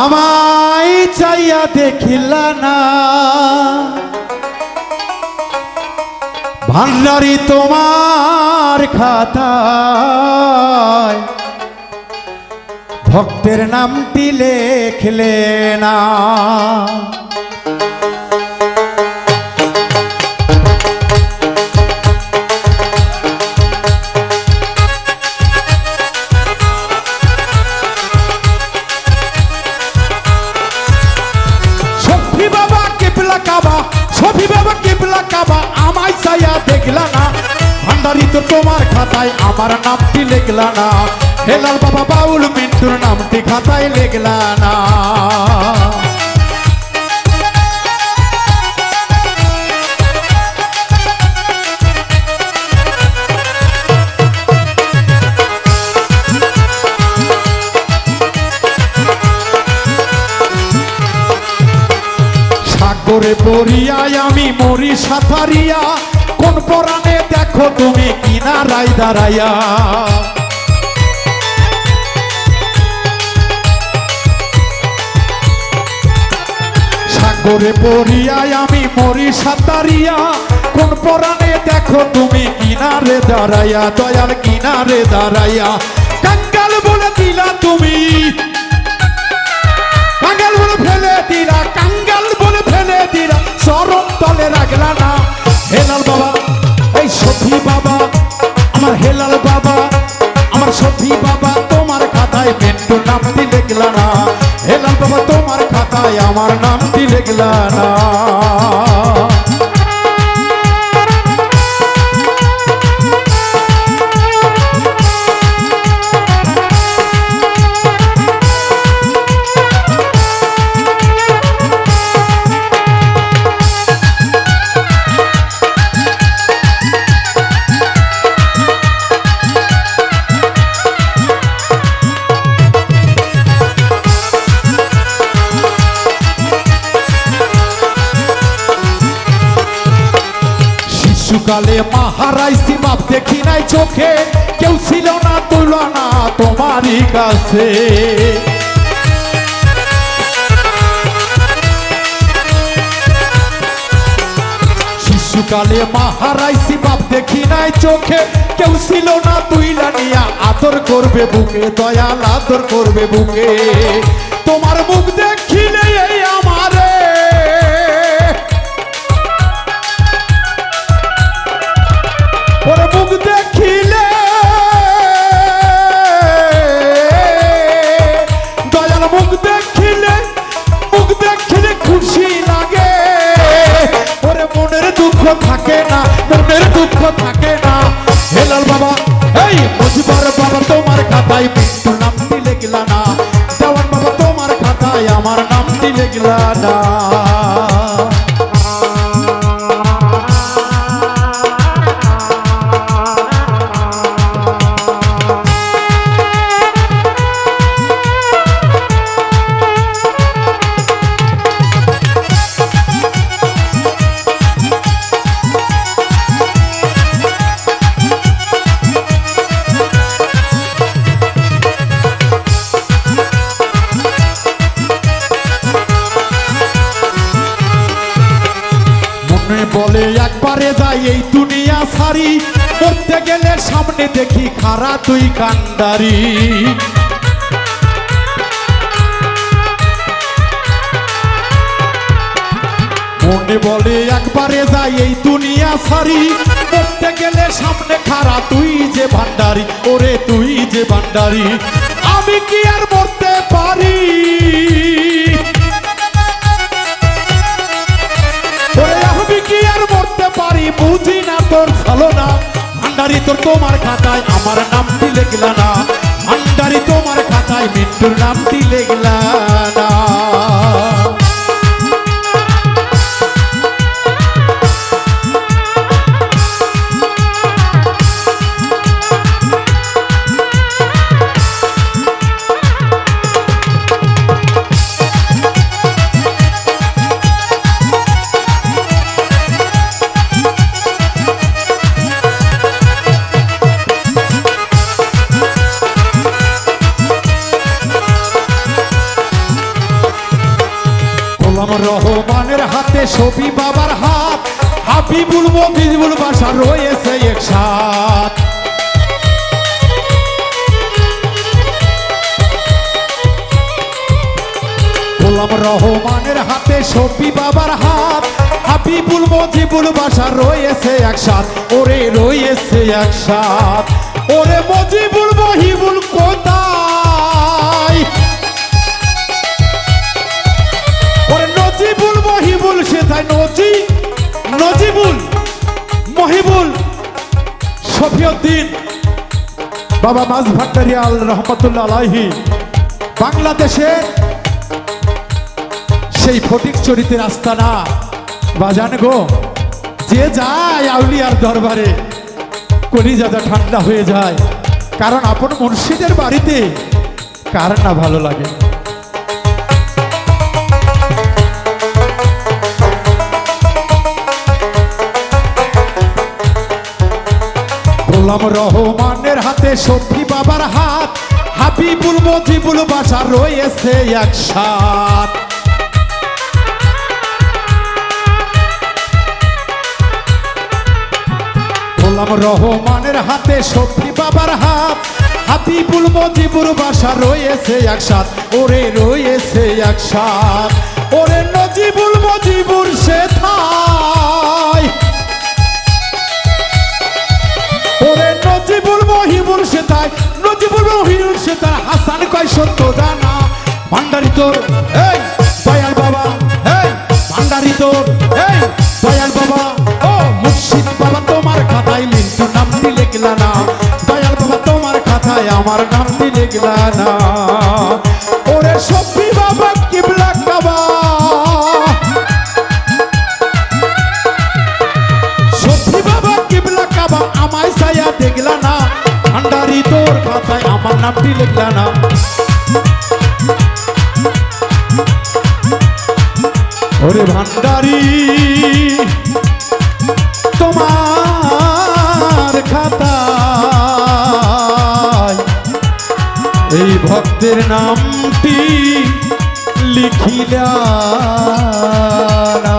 আমায় চাইয়া দেখিলা না ভান্ডারি তোমার খাতায় ভক্তের নামটি লেখলে না। সফি বাবা কিবলা কাবা আমায় চাইয়া দেখলা না ভান্ডারি তো তোমার খাতায় আমার নামটি লেখলা না। হেলাল বাবা বাউল মিন্টুর নামটি খাতায় লেখলা না। সাগরে পড়িয়াই আমি মরি সাঁতারিয়া কোন পরাণে দেখো তুমি কিনারায় দাঁড়াইয়া। সাগরে পড়িয়াই আমি মরি সাঁতারিয়া কোন পরাণে দেখো তুমি কিনারে দাঁড়াইয়া। দয়াল কিনারে দাঁড়াইয়া কাঙ্গাল বলে দিলা তুমি, কাঙ্গাল বলে ফেলে দিলা, কাঙ্গাল বলে ফেলে দিলা চরম তলে রাখলা না। হেলাল বাবা এই সফি বাবা আমার হেলাল বাবা আমার সফি বাবা তোমার খাতায় মিন্টুর নামটি লেখলা না। হেলাল বাবা তোমার খাতায় আমার নামটি লেখলা না। শিশুকালে মাহারাইছি বাপ দেখি নাই চোখে কেউ ছিল না তুলনা তোমারই কাছে। শিশুকালে মাহারাইছি বাপ দেখি নাই চোখে কেউ ছিল না তুইলা নিয়া আদর করবে বুকে দয়াল আদর করবে বুকে। তোমার মুখ দেখিলে এই আমারে ওরে মুখ দেখিলে দয়াল মুখ দেখিলে খুশি লাগে। ওরে মনের দুঃখ থাকে না, মনের দুঃখ থাকে না। হেলাল বাবা এই মজিবর বাবা তোমার খাতায় মিন্টুর নামটি লেখলা না। দেওয়ান বাবা তোমার খাতায় আমার নামটি লেখলা না। বলে একবারে যাই এই দুনিয়া সারি মরতে গেলে সামনে দেখি খারা তুই কান্ডারি। মনে বলে একবারে যাই এই দুনিয়া সারি মরতে গেলে সামনে খারা তুই যে ভান্ডারি। ওরে তুই যে ভান্ডারি আমি কি আর মরতে পারি? বুঝি না তোর চলো না ভান্ডারি তোর তোমার খাতায় আমার নামটি লেখলা না। ভান্ডারি তোমার খাতায় মিন্টুর নামটি লেখলা না। শফি বাবার হাত, হাবিবুল মজিবুল বাসা রয়েছে একসাথ। গোলাম রহমানের হাতে শফি বাবার হাত, হাবিবুল মজিবুল বাসা রয়েছে একসাথ। ওরে রয়েছে একসাথ, ওরে মজিবুল মহিবুল কোথায়? ওরে নজিবুল মহিবুল সেথায়, নজিবুল মহিবুল শফিউদ্দিন বাবা মাঝ ভান্ডারিয়াল রহমতুল্লাহ আলাইহি বাংলাদেশের সেই ফটিক চরিতের আস্তানা। বাজান গো, যে যায় আউলিয়ার দরবারে কলিজাটা ঠান্ডা হয়ে যায়, কারণ আপন মুর্শিদের বাড়িতে কার না ভালো লাগে। গোলাম রহমানের হাতে শফি বাবার হাত, হাবিবুল মজিবুল বাসা রয়েছে একসাথ। গোলাম রহমানের হাতে শফি বাবার হাত, হাবিবুল মজিবুল বাসা রয়েছে একসাথ। ওরে রয়েছে একসাথ, ওরে নজিবুল মজিবুর সেথায়, ওরে নজিবুল মহিবুল সেথায়, নজিবুল মহিবুল সেথায়। হাসান কয় সত্য জানা ভান্ডারি তোর এই দয়াল বাবা, এই ভান্ডারি তোর এই দয়াল বাবা। ও মুর্শিদ বাবা, তোমার খাতায় লিখতো নামটি লিখলা না, দয়াল বাবা তোমার খাতায় আমার নামটি লিখলা না। ওরে শফি বাবা কিবলা কাবা, শফি বাবা কিবলা কাবা, আমায় ছায়া দেখলা না, ভান্ডারি তোর খাতায় আমার নামটি লিখলা না। ওরে ভান্ডারি তোমার খাতায় এই ভক্তের নামটি লিখিলা না।